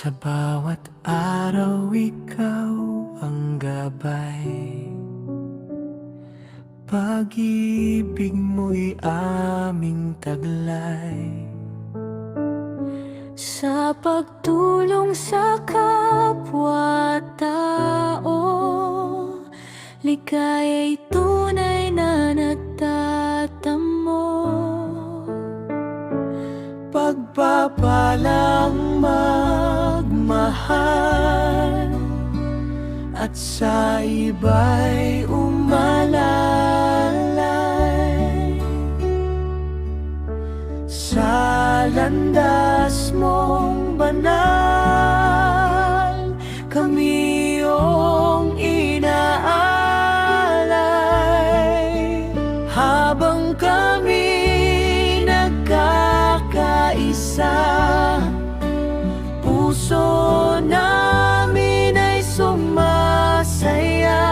Sa bawat araw ikaw ang gabay, pag-ibig mo'y aming taglay. Sa pagtulong sa kapwa-tao, ligaya'y tunay na nagtatamo. Pagpapalang magmahal at sa iba'y umalalay. Sa landas mong banal, kami iyong inaalay. Habang kami nagkakaisa, puso namin ay sumasaya.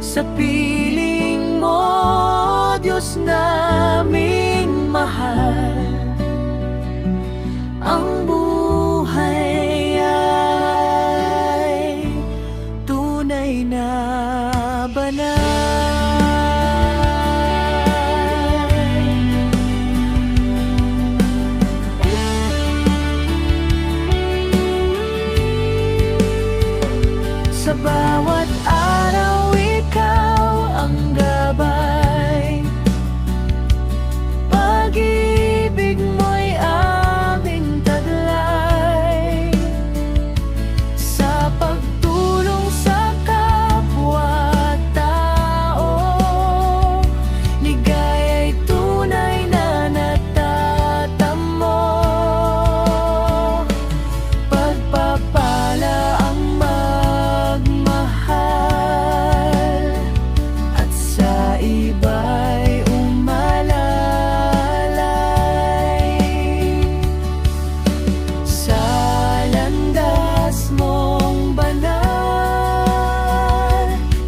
Sa piling mo, Diyos naming mahal, ang buhay ay tunay na banal. Sa bawat araw ikaw ang gabay, pag-ibig mo'y aming taglay. Sa pagtulong sa kapwa-tao, ligaya'y tunay na natatamo. Pagpapala ang magmahal at sa iba'y umalalay. Sa landas mong banal,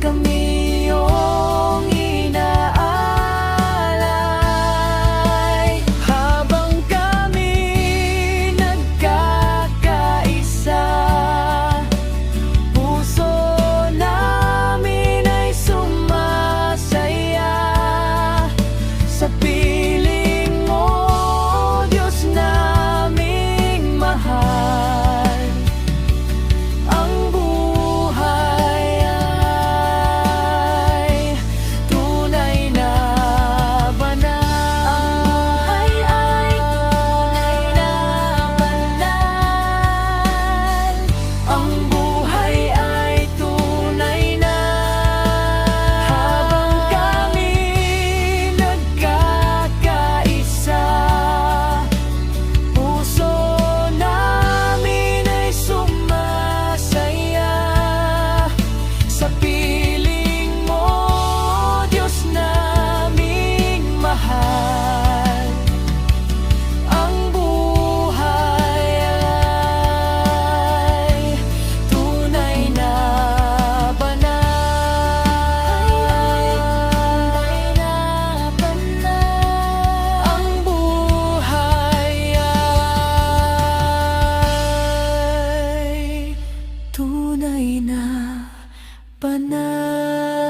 kami iyong inaalay. Habang kami nagkakaisa, puso namin ay sumasaya. Sa piling mo, Diyos naming mahal, ang buhay ay tunay na banal. Ang buhay ay tunay na banal. Ang buhay ay tunay na. Habang kami nagkakaisa, puso namin ay sumasaya. Sa piling mo, Diyos naming mahal, ang buhay ay tunay na banal. Ang buhay ay tunay na banal.